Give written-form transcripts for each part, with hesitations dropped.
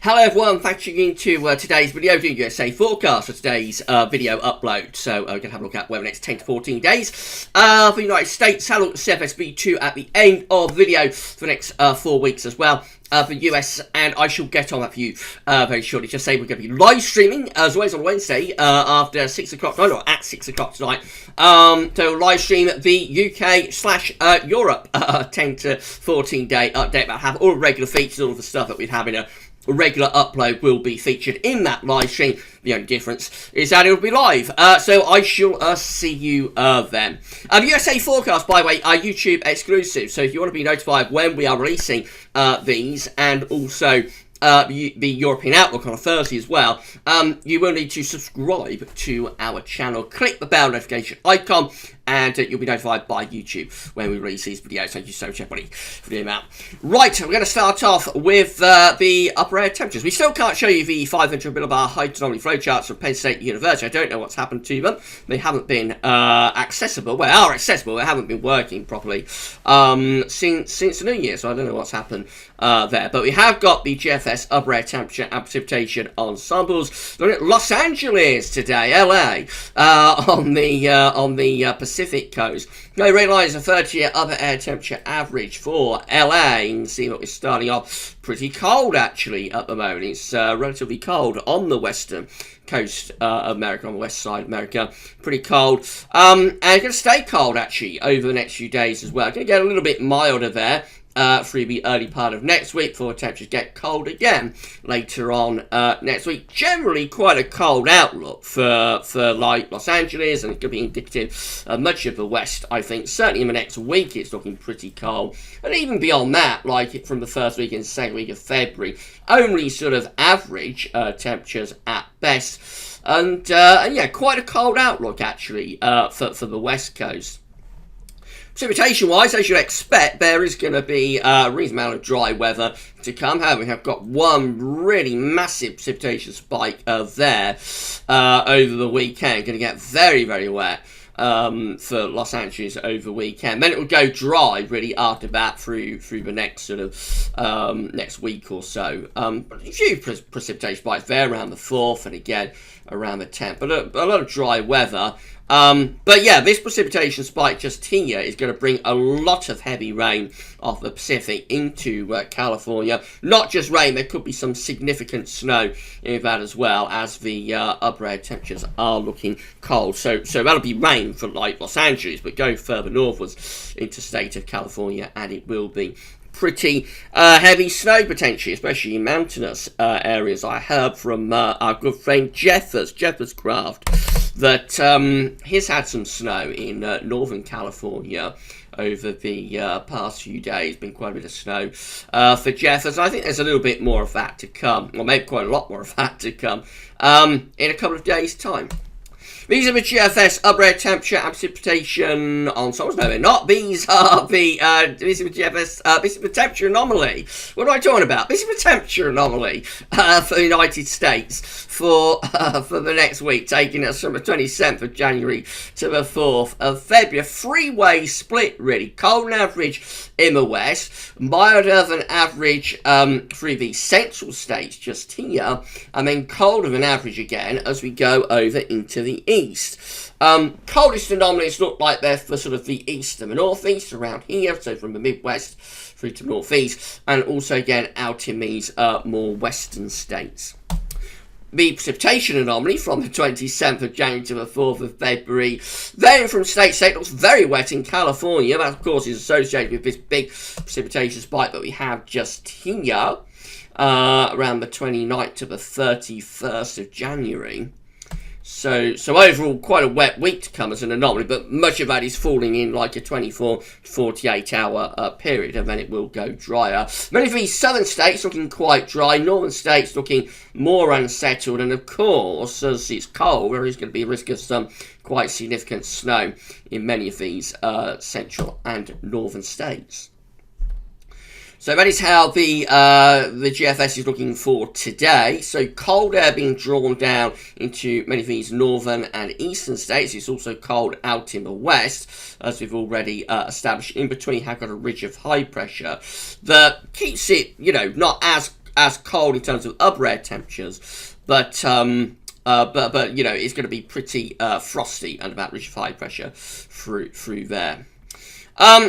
Hello everyone, thanks for tuning in to today's video, doing USA forecast for today's video upload. So we're going to have a look at where the next 10 to 14 days for the United States. Have a look at CFSB2 at the end of the video for the next 4 weeks as well. For US, and I shall get on that for you very shortly. Just say we're going to be live streaming as always on Wednesday after 6 o'clock tonight, or at 6 o'clock tonight. So live stream the UK / Europe 10 to 14 day update. I'll have all the regular features, all of the stuff that we'd have in a regular upload will be featured in that live stream. The only difference is that it will be live. So I shall see you then. USA forecast, by the way, are YouTube exclusive. So if you want to be notified when we are releasing these, and also the European Outlook on a Thursday as well, you will need to subscribe to our channel. Click the bell notification icon, and you'll be notified by YouTube when we release these videos. Thank you so much, everybody, for doing that. Right, we're going to start off with the upper air temperatures. We still can't show you the 500 millibar height anomaly flowcharts from Penn State University. I don't know what's happened to them. They haven't been accessible. Well, they are accessible. They haven't been working properly since the New Year, so I don't know what's happened there. But we have got the GFS upper air temperature and precipitation ensembles. Looking at Los Angeles today, LA, on the Pacific coast. Now, realise a 30-year upper air temperature average for LA. You can see that we're starting off pretty cold actually at the moment. It's relatively cold on the western coast of America, on the west side of America. Pretty cold. And it's going to stay cold actually over the next few days as well. Going to get a little bit milder there through the early part of next week before temperatures get cold again later on next week. Generally quite a cold outlook for like Los Angeles, and it could be indicative of much of the west, I think. Certainly in the next week it's looking pretty cold, and even beyond that, like from the first week and second week of February, only sort of average temperatures at best, and yeah, quite a cold outlook actually for the west coast. Precipitation-wise, as you'd expect, there is going to be a reasonable amount of dry weather to come. However, we have got one really massive precipitation spike there over the weekend. Going to get very, very wet for Los Angeles over the weekend. Then it will go dry really after that through the next sort of next week or so. A few precipitation spikes there around the 4th and again around the 10th, but a lot of dry weather. But yeah, this precipitation spike just here is going to bring a lot of heavy rain off the Pacific into California. Not just rain, there could be some significant snow in that as well, as the upper air temperatures are looking cold. So that'll be rain for like Los Angeles, but go further northwards into the state of California, and it will be pretty heavy snow potentially, especially in mountainous areas. I heard from our good friend Jeffers Craft, that he's had some snow in northern California over the past few days. Been quite a bit of snow for Jeffers. I think there's a little bit more of that to come, or maybe quite a lot more of that to come in a couple of days' time. These are the GFS upper air temperature and precipitation ensembles. No, they're not. These are the GFS. This is the temperature anomaly. What am I talking about? This is the temperature anomaly for the United States for the next week, taking us from the 27th of January to the 4th of February. Three-way split, really. Cold and average in the west, milder than average through the central states just here, and then colder than average again as we go over into the east. Coldest anomalies look like they're for sort of the east and the northeast around here, so from the Midwest through to the northeast, and also again out in these more western states. The precipitation anomaly from the 27th of January to the 4th of February. Then from state to state, looks very wet in California. That, of course, is associated with this big precipitation spike that we have just here around the 29th to the 31st of January. So overall, quite a wet week to come as an anomaly, but much of that is falling in like a 24 to 48 hour period, and then it will go drier. Many of these southern states looking quite dry, northern states looking more unsettled, and of course, as it's cold, there is going to be a risk of some quite significant snow in many of these central and northern states. So that is how the GFS is looking for today. So cold air being drawn down into many of these northern and eastern states. It's also cold out in the west, as we've already established. In between, have got a ridge of high pressure that keeps it, not as as cold in terms of upper air temperatures, but you know, it's going to be pretty frosty under that ridge of high pressure through there.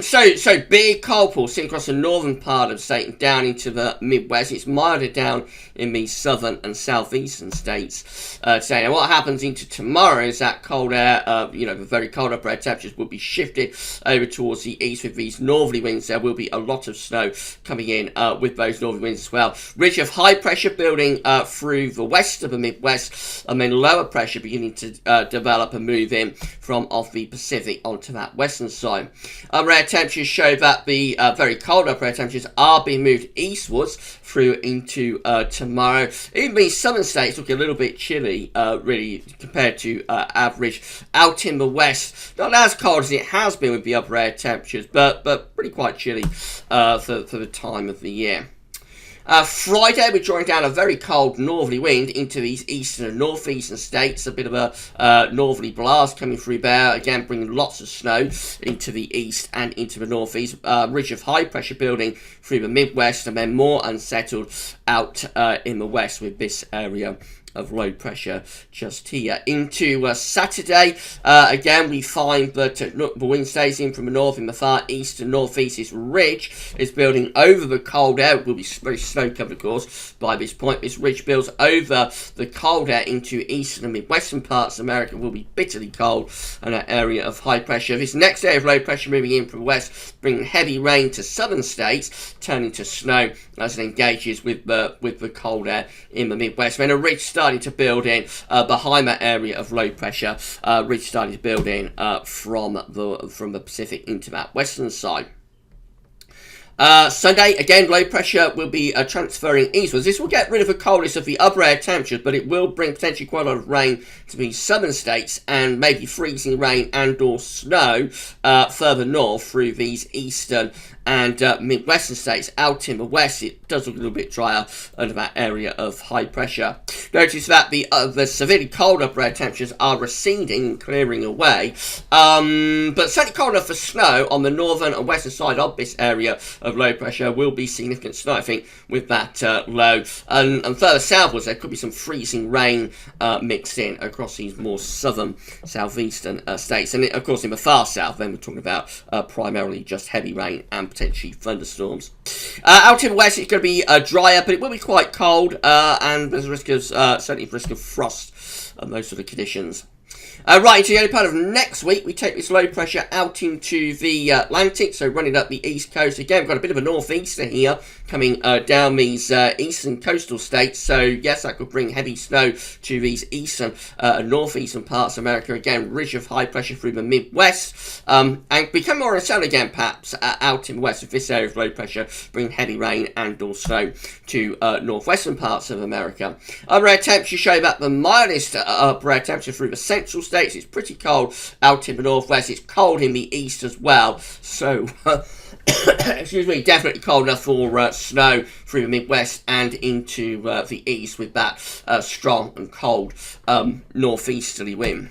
So big cold pool seen across the northern part of the state and down into the Midwest. It's milder down in the southern and southeastern states today. And what happens into tomorrow is that cold air, you know, the very cold upper air temperatures will be shifted over towards the east with these northerly winds. There will be a lot of snow coming in with those northerly winds as well. Ridge of high pressure building through the west of the Midwest, and then lower pressure beginning to develop and move in from off the Pacific onto that western side. Upper air temperatures show that the very cold upper air temperatures are being moved eastwards through into tomorrow. Even the southern states look a little bit chilly, really, compared to average. Out in the west, not as cold as it has been with the upper air temperatures, but pretty quite chilly for the time of the year. Friday, we're drawing down a very cold northerly wind into these eastern and northeastern states. A bit of a northerly blast coming through there, again bringing lots of snow into the east and into the northeast. Ridge of high pressure building through the Midwest, and then more unsettled out in the west with this area of low pressure just here. Into Saturday, again we find that the wind stays in from the north in the far east and northeast. This ridge is building over the cold air. It will be very snow covered, of course, by this point. This ridge builds over the cold air into eastern and midwestern parts of America. It will be bitterly cold and an area of high pressure. This next area of low pressure moving in from the west, bringing heavy rain to southern states, turning to snow as it engages with the cold air in the Midwest. When a ridge starting to build in behind that area of low pressure, ridge starting to build in from the Pacific into that western side. Sunday, again, low pressure will be transferring eastwards. This will get rid of the coldness of the upper air temperatures, but it will bring potentially quite a lot of rain to the southern states and maybe freezing rain and or snow further north through these eastern and midwestern states. Out in the west, it does look a little bit drier under that area of high pressure. Notice that the severely cold upper air temperatures are receding and clearing away, but certainly cold enough for snow on the northern and western side of this area of low pressure. Will be significant snow, I think, with that low. And further southwards, there could be some freezing rain mixed in across these more southern, southeastern states. And of course, in the far south, then we're talking about primarily just heavy rain and potentially thunderstorms. Out in the west, it's going to be drier, but it will be quite cold, and there's a risk of certainly risk of frost and those sort of conditions. Right into the early part of next week, we take this low pressure out into the Atlantic, so running up the east coast. Again, we've got a bit of a northeaster here coming down these eastern coastal states, so yes, that could bring heavy snow to these eastern and northeastern parts of America. Again, ridge of high pressure through the Midwest, and become more unsettled again, perhaps, out in the west of this area of low pressure, bringing heavy rain and or snow to northwestern parts of America. Upper air temperatures show that the mildest upper air temperature through the central states. It's pretty cold out in the northwest. It's cold in the east as well. So, excuse me, definitely cold enough for snow through the Midwest and into the east with that strong and cold northeasterly wind.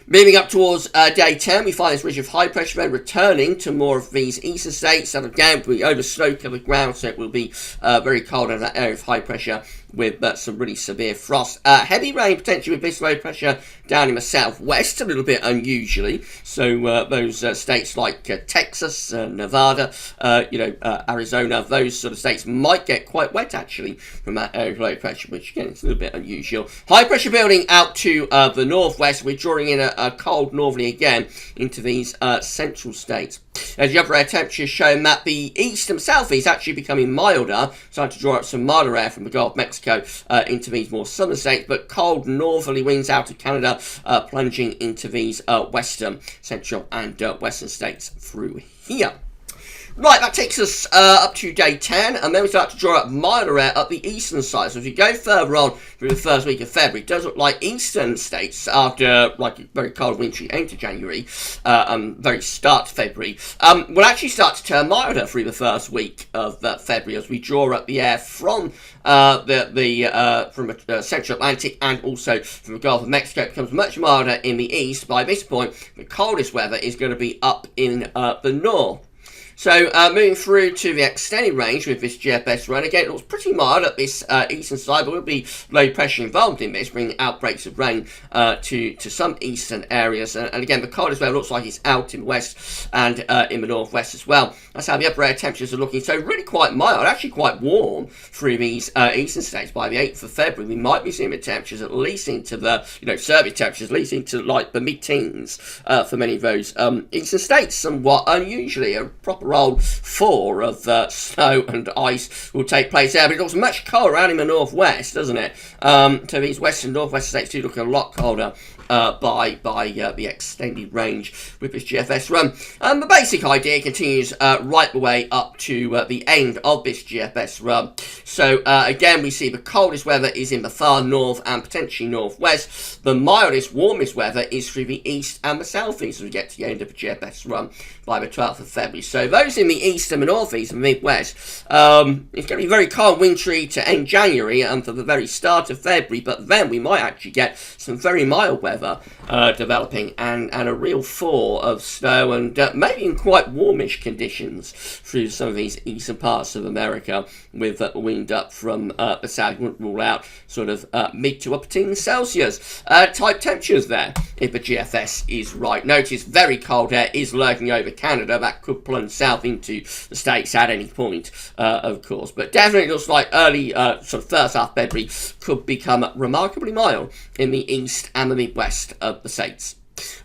Moving up towards day 10, we find this ridge of high pressure then returning to more of these eastern states. And again, we'll be over snow-covered ground, so it will be very cold in that area of high pressure with some really severe frost. Heavy rain potentially with this low pressure down in the southwest, a little bit unusually. So those states like Texas, Nevada, Arizona, those sort of states might get quite wet actually from that area of low pressure, which again is a little bit unusual. High pressure building out to the northwest. We're drawing in a cold northerly again into these central states. As the upper air temperatures showing that the east and southeast actually becoming milder, starting to draw up some milder air from the Gulf of Mexico into these more southern states, but cold northerly winds out of Canada plunging into these western, central and western states through here. Right, that takes us up to day 10, and then we start to draw up milder air up the eastern side. So if you go further on through the first week of February, it does look like eastern states, after like a very cold wintry end to January, very start to February, will actually start to turn milder through the first week of February as we draw up the air from the Central Atlantic and also from the Gulf of Mexico. It becomes much milder in the east. By this point, the coldest weather is going to be up in the north. So moving through to the extended range with this GFS run, again it looks pretty mild at this eastern side, but will be low pressure involved in this, bringing outbreaks of rain to some eastern areas. And again, the coldest weather looks like it's out in the west and in the northwest as well. That's how the upper air temperatures are looking. So really quite mild, actually quite warm through these eastern states. By the 8th of February, we might be seeing the temperatures at least into the, survey temperatures, at least into like the mid-teens for many of those eastern states. Somewhat unusually, a proper old thaw of snow and ice will take place there, but it looks much colder around in the northwest, doesn't it? So these western northwest states do look a lot colder by the extended range with this GFS run. The basic idea continues right the way up to the end of this GFS run. So again, we see the coldest weather is in the far north and potentially northwest. The mildest, warmest weather is through the east and the southeast as we get to the end of the GFS run by the 12th of February. So those in the east and the northeast and midwest, it's going to be very cold, wintry to end January and for the very start of February, but then we might actually get some very mild weather developing and a real thaw of snow and maybe in quite warmish conditions through some of these eastern parts of America with wind up from the south. Wouldn't rule out sort of mid to upper teens Celsius type temperatures there if the GFS is right. Notice very cold air is lurking over Canada. That could plunge south into the states at any point, of course, but definitely looks like early sort of first half February could become remarkably mild in the east and the midwest of the states.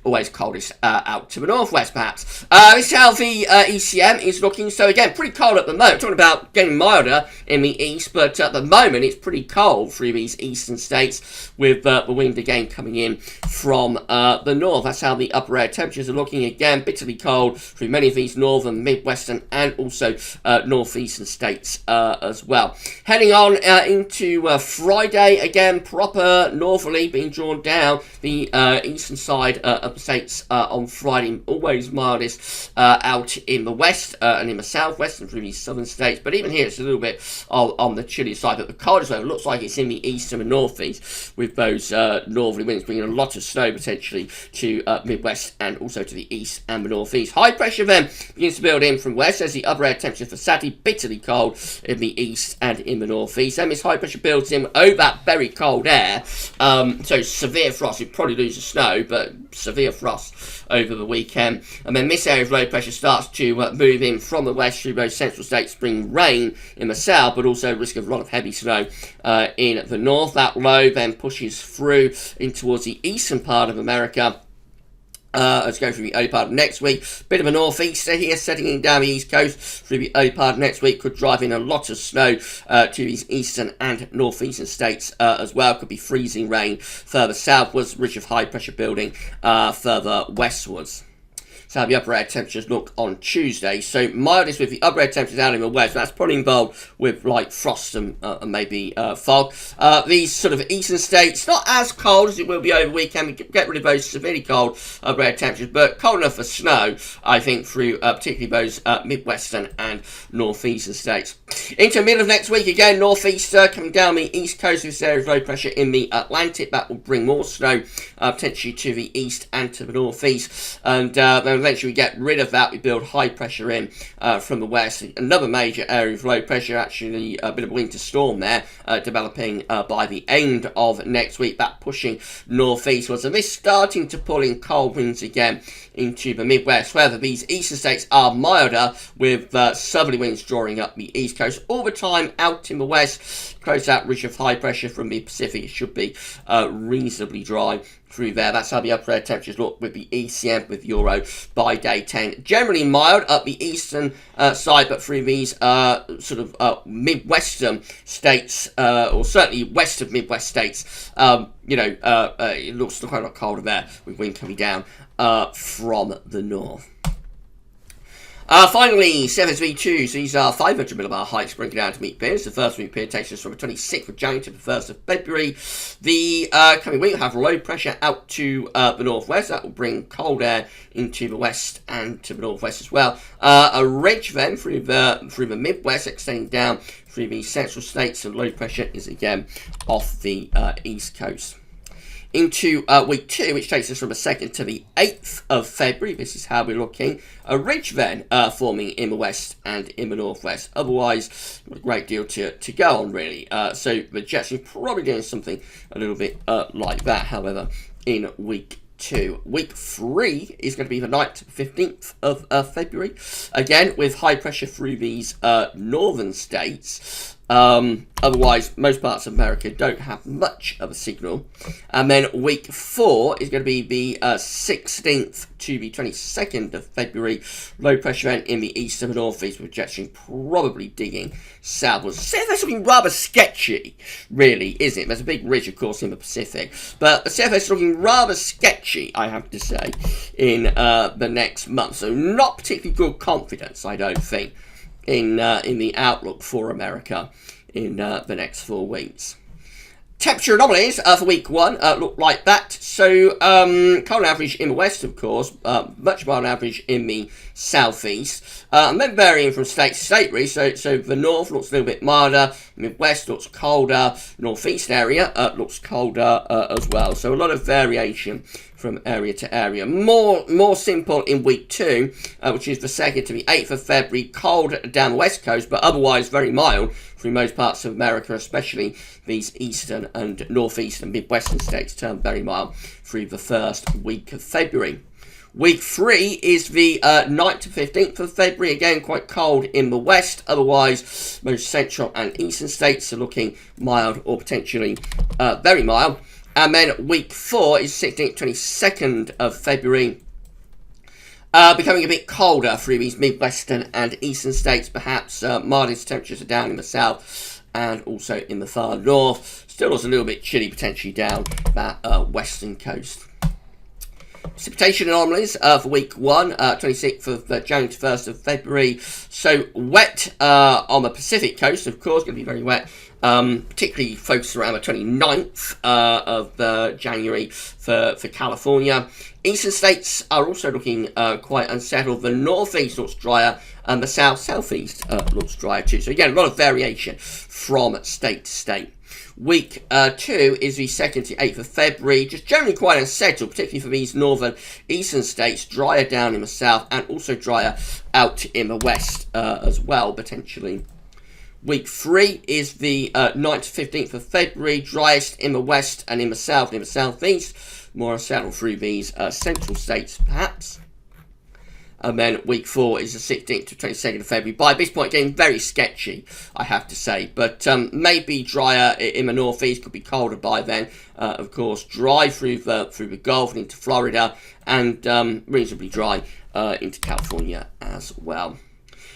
Always coldest out to the northwest, perhaps. This is how the ECM is looking. So again, pretty cold at the moment. Talking about getting milder in the east, but at the moment it's pretty cold through these eastern states with the wind again coming in from the north. That's how the upper air temperatures are looking. Again, bitterly cold through many of these northern, midwestern, and also northeastern states as well. Heading on into Friday, again, proper northerly being drawn down the eastern side of the states on Friday, always mildest out in the west and in the southwest and through these southern states, but even here it's a little bit on the chilly side, but the coldest weather looks like it's in the east and the northeast with those northerly winds bringing a lot of snow potentially to midwest and also to the east and the northeast. High pressure then begins to build in from west as the upper air temperature for Saturday bitterly cold in the east and in the northeast, and this high pressure builds in over that very cold air, so severe frost. You'd probably lose the snow, but severe frost over the weekend, and then this area of low pressure starts to move in from the west through those central states, bring rain in the south, but also risk of a lot of heavy snow in the north. That low then pushes through in towards the eastern part of America. Let's go through the early part of next week. Bit of a northeaster here, setting down the east coast through the early part of next week. Could drive in a lot of snow to these eastern and northeastern states as well. Could be freezing rain further southwards, risk of high pressure building further westwards. So how the upper air temperatures look on Tuesday. So mildest with the upper air temperatures out in the west. That's probably involved with like frost and maybe fog. These sort of eastern states, not as cold as it will be over the weekend. We get rid of those severely cold upper air temperatures, but cold enough for snow, I think, through particularly those midwestern and northeastern states. Into the middle of next week, again, northeaster coming down the east coast of this area of low pressure in the Atlantic. That will bring more snow potentially to the east and to the northeast. And then eventually we get rid of that. We build high pressure in from the west. Another major area of low pressure, actually a bit of a winter storm there, developing by the end of next week. That pushing northeastwards. And this starting to pull in cold winds again into the midwest. However, these eastern states are milder with southerly winds drawing up the east coast. All the time out in the west, close out ridge of high pressure from the Pacific. It should be reasonably dry through there. That's how the upper air temperatures look with the ECM with Euro by day 10. Generally mild up the eastern side, but through these sort of midwestern states, or certainly west of midwest states, it looks quite a lot colder there with wind coming down from the north. Finally, 7V2, so these are 500 millibar hikes bringing down to meet periods. The first meet period takes us from the 26th of January to the 1st of February. The coming week will have low pressure out to the northwest. That will bring cold air into the west and to the northwest as well. A ridge then through the midwest extending down through the central states, and low pressure is again off the east coast. into week 2, which takes us from the 2nd to the 8th of February. This is how we're looking. A ridge then forming in the west and in the northwest. Otherwise, not a great deal to go on, really. So the Jets are probably doing something a little bit like that, however, in week 2. Week 3 is going to be the 9th to 15th of February. Again, with high pressure through these northern states. Otherwise, most parts of America don't have much of a signal. And then week 4 is going to be the 16th to the 22nd of February. Low pressure event in the east and the northeast, with projection probably digging southwards. That's looking rather sketchy, really, isn't it? There's a big ridge, of course, in the Pacific. But the CFS is looking rather sketchy, I have to say, in the next month. So not particularly good confidence, I don't think, in the outlook for America in the next 4 weeks. Temperature anomalies for week 1 look like that. So cold average in the west, of course, much above average in the southeast, and then varying from state to state, really. So the north looks a little bit milder, midwest looks colder, northeast area looks colder as well. So a lot of variation from area to area. More simple in week 2, which is the 2nd to the 8th of February. Cold down the west coast, but otherwise very mild through most parts of America, especially these eastern and northeastern midwestern states turn very mild through the first week of February. Week 3 is the 9th to 15th of February. Again, quite cold in the west. Otherwise, most central and eastern states are looking mild or potentially very mild. And then week 4 is 16th to 22nd of February. Becoming a bit colder through these midwestern and eastern states, perhaps. Mildest temperatures are down in the south and also in the far north. Still also a little bit chilly potentially down that western coast. Precipitation anomalies for week 1, 26th of January to 1st of February. So wet on the Pacific coast, of course, going to be very wet. Particularly focused around the 29th of January for California. Eastern states are also looking quite unsettled. The northeast looks drier and the southeast looks drier too. So again, a lot of variation from state to state. Week 2 is the 2nd to 8th of February, just generally quite unsettled, particularly for these northern eastern states, drier down in the south and also drier out in the west as well, potentially. Week 3 is the 9th to 15th of February, driest in the west and in the south and in the southeast, more unsettled through these central states perhaps. And then week 4 is the 16th to 22nd of February. By this point, getting very sketchy, I have to say. But maybe drier in the northeast, could be colder by then. Of course, dry through the Gulf and into Florida, and reasonably dry into California as well.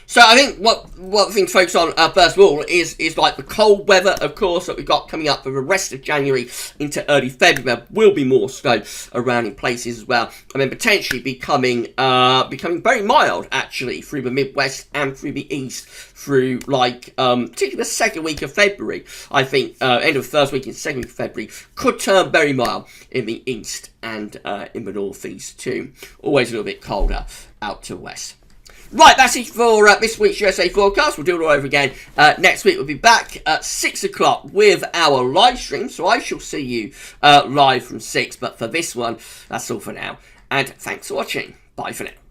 So I think what the thing to focus on first of all is like the cold weather, of course, that we've got coming up for the rest of January into early February. There will be more snow around in places as well, and then potentially becoming very mild actually through the Midwest and through the East through like particularly the second week of February. I think end of the first week and second week of February could turn very mild in the East and in the Northeast too. Always a little bit colder out to west. Right, that's it for this week's USA forecast. We'll do it all over again next week. We'll be back at 6 o'clock with our live stream. So I shall see you live from 6. But for this one, that's all for now. And thanks for watching. Bye for now.